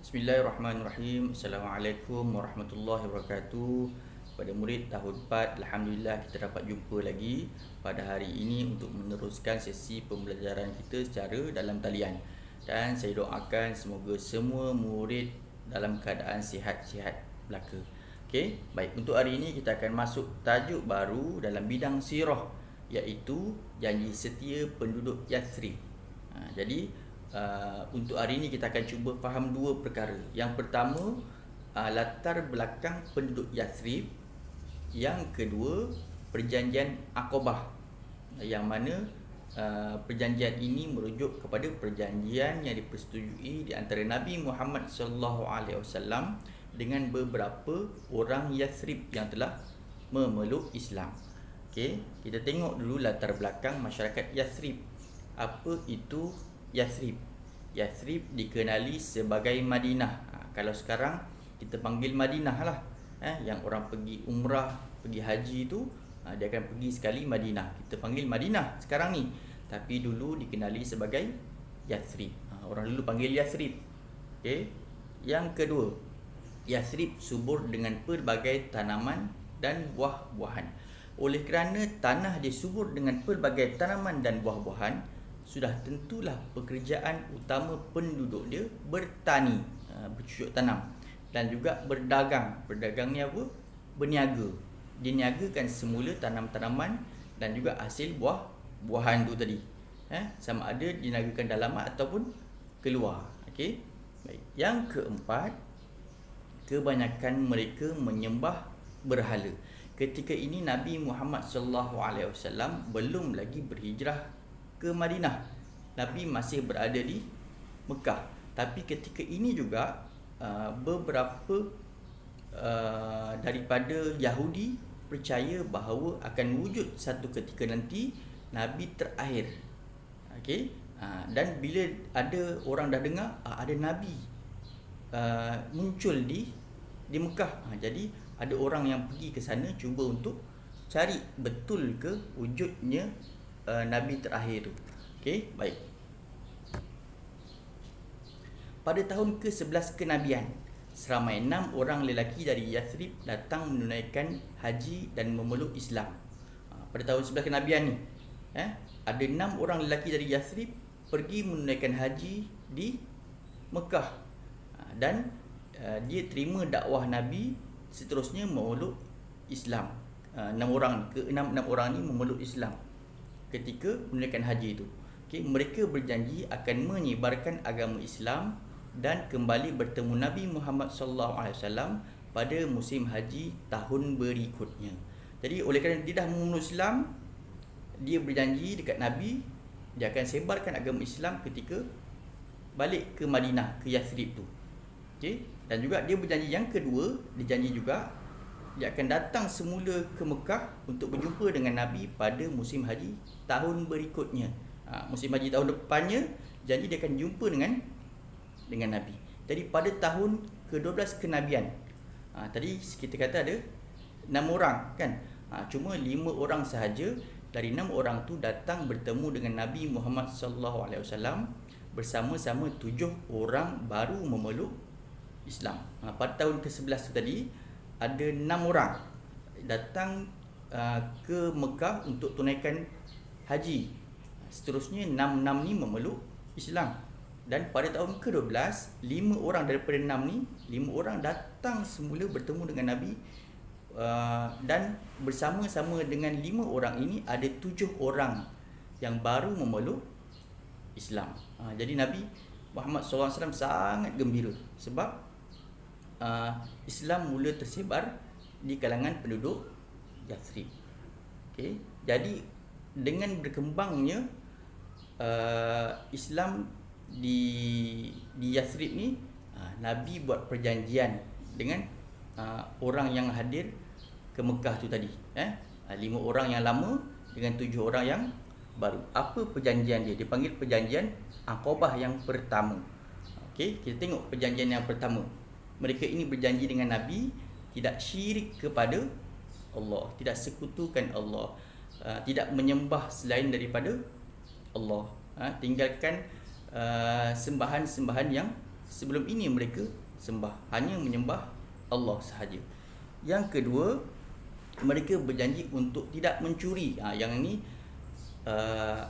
Bismillahirrahmanirrahim. Assalamualaikum warahmatullahi wabarakatuh. Pada murid tahun 4, Alhamdulillah kita dapat jumpa lagi pada hari ini untuk meneruskan sesi pembelajaran kita secara dalam talian. Dan saya doakan semoga semua murid dalam keadaan sihat-sihat belaka. Okey, baik, untuk hari ini kita akan masuk tajuk baru dalam bidang sirah, iaitu janji setia penduduk Yathrib. Untuk hari ini kita akan cuba faham dua perkara. Yang pertama, latar belakang penduduk Yathrib. Yang kedua, perjanjian Aqabah, yang mana perjanjian ini merujuk kepada perjanjian yang dipersetujui di antara Nabi Muhammad SAW dengan beberapa orang Yathrib yang telah memeluk Islam. Okey, kita tengok dulu latar belakang masyarakat Yathrib. Apa itu Yathrib? Yathrib dikenali sebagai Madinah. Kalau sekarang kita panggil Madinah lah. Yang orang pergi umrah, pergi haji tu, dia akan pergi sekali Madinah. Kita panggil Madinah sekarang ni. Tapi dulu dikenali sebagai Yathrib. Orang dulu panggil Yathrib. Okay. Yang kedua, Yathrib subur dengan pelbagai tanaman dan buah-buahan. Oleh kerana tanah dia subur dengan pelbagai tanaman dan buah-buahan, sudah tentulah pekerjaan utama penduduk dia bertani, bercucuk tanam, dan juga berdagang. Berdagang ni apa? Berniaga. Dia niagakan semula tanam-tanaman dan juga hasil buah-buahan tu tadi. Sama ada diniagakan dalam ataupun keluar. Okey. Baik. Yang keempat, kebanyakan mereka menyembah berhala. Ketika ini Nabi Muhammad SAW belum lagi berhijrah ke Madinah. Nabi masih berada di Mekah. Tapi ketika ini juga beberapa daripada Yahudi percaya bahawa akan wujud satu ketika nanti Nabi terakhir. Okey. Dan bila ada orang dah dengar ada Nabi muncul di Mekah, jadi ada orang yang pergi ke sana cuba untuk cari betul ke wujudnya Nabi terakhir tu. Okey, baik. Pada tahun ke-11 kenabian, seramai 6 orang lelaki dari Yathrib datang menunaikan haji dan memeluk Islam. Pada tahun 11 kenabian ni, ada 6 orang lelaki dari Yathrib pergi menunaikan haji di Mekah. Dan dia terima dakwah Nabi, seterusnya memeluk Islam. 6 orang ni memeluk Islam ketika menunaikan haji itu. Okay, mereka berjanji akan menyebarkan agama Islam dan kembali bertemu Nabi Muhammad SAW pada musim haji tahun berikutnya. Jadi oleh kerana dia dah memeluk Islam, dia berjanji dekat Nabi dia akan sebarkan agama Islam ketika balik ke Madinah, ke Yathrib tu. Okay? Dan juga dia berjanji yang kedua, dia janji juga dia akan datang semula ke Mekah untuk berjumpa dengan Nabi pada musim haji tahun berikutnya. Musim haji tahun depannya, janji dia akan jumpa dengan Nabi. Jadi pada tahun ke-12 kenabian, tadi kita kata ada 6 orang kan. Cuma 5 orang sahaja dari 6 orang tu datang bertemu dengan Nabi Muhammad SAW bersama-sama 7 orang baru memeluk Islam. Pada tahun ke-11 tu tadi ada 6 orang datang ke Mekah untuk tunaikan haji. Seterusnya 6 ni memeluk Islam. Dan pada tahun ke-12, 5 orang daripada 6 ni, 5 orang datang semula bertemu dengan Nabi, dan bersama-sama dengan 5 orang ini ada 7 orang yang baru memeluk Islam. Jadi Nabi Muhammad SAW sangat gembira sebab Islam mula tersebar di kalangan penduduk Yathrib. Okay. Jadi dengan berkembangnya Islam di Yathrib ni, Nabi buat perjanjian dengan orang yang hadir ke Mekah tu tadi. 5 orang yang lama dengan 7 orang yang baru. Apa perjanjian dia? Dia panggil perjanjian Aqabah yang pertama. Okey, kita tengok perjanjian yang pertama. Mereka ini berjanji dengan Nabi tidak syirik kepada Allah, tidak sekutukan Allah, tidak menyembah selain daripada Allah, tinggalkan sembahan-sembahan yang sebelum ini mereka sembah, hanya menyembah Allah sahaja. Yang kedua, mereka berjanji untuk tidak mencuri. Yang ini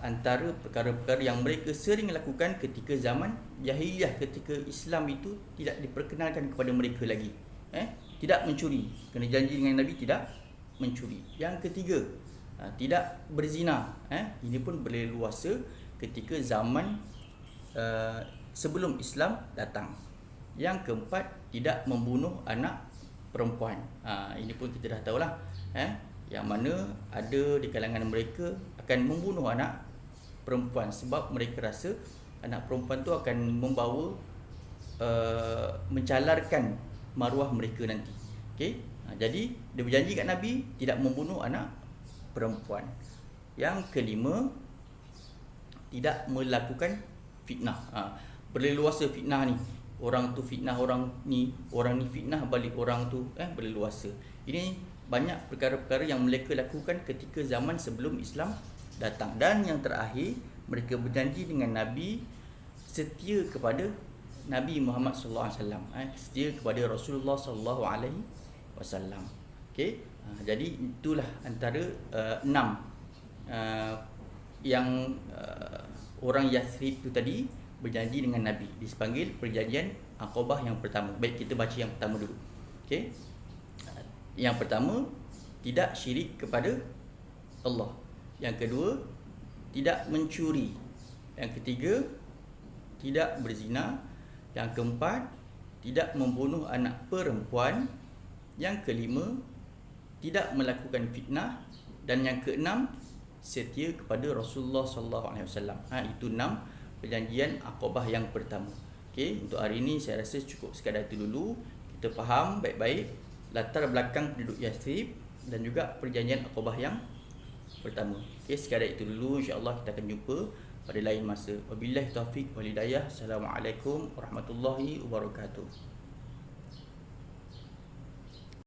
antara perkara-perkara yang mereka sering lakukan ketika zaman jahiliyah, ketika Islam itu tidak diperkenalkan kepada mereka lagi. Tidak mencuri, kena janji dengan Nabi tidak mencuri. Yang ketiga, tidak berzina. Ini pun berleluasa ketika zaman sebelum Islam datang. Yang keempat, tidak membunuh anak perempuan. Ini pun kita dah tahulah, yang mana ada di kalangan mereka akan membunuh anak perempuan sebab mereka rasa anak perempuan tu akan membawa mencalarkan maruah mereka nanti. Okey. Jadi dia berjanji kat Nabi tidak membunuh anak perempuan. Yang kelima, tidak melakukan fitnah. Berleluasa fitnah ni. Orang tu fitnah orang ni fitnah balik orang tu, berleluasa. Ini banyak perkara-perkara yang mereka lakukan ketika zaman sebelum Islam datang. Dan yang terakhir, mereka berjanji dengan Nabi setia kepada Nabi Muhammad sallallahu alaihi wasallam, setia kepada Rasulullah sallallahu alaihi wasallam. Okey. Jadi itulah antara 6 yang orang Yathrib tu tadi berjanji dengan Nabi. Dipanggil perjanjian Aqabah yang pertama. Baik, kita baca yang pertama dulu. Okey. Yang pertama, tidak syirik kepada Allah. Yang kedua, tidak mencuri. Yang ketiga, tidak berzina. Yang keempat, tidak membunuh anak perempuan. Yang kelima, tidak melakukan fitnah. Dan yang keenam, setia kepada Rasulullah sallallahu alaihi wasallam. Itu 6 perjanjian Aqabah yang pertama. Okey, untuk hari ini saya rasa cukup sekadar itu dulu. Kita faham baik-baik latar belakang penduduk Yathrib dan juga perjanjian Aqabah yang pertama. Okey, sekadar itu dulu. Insya-Allah kita akan jumpa pada lain masa. Wabillahi taufik wal hidayah. Assalamualaikum warahmatullahi wabarakatuh.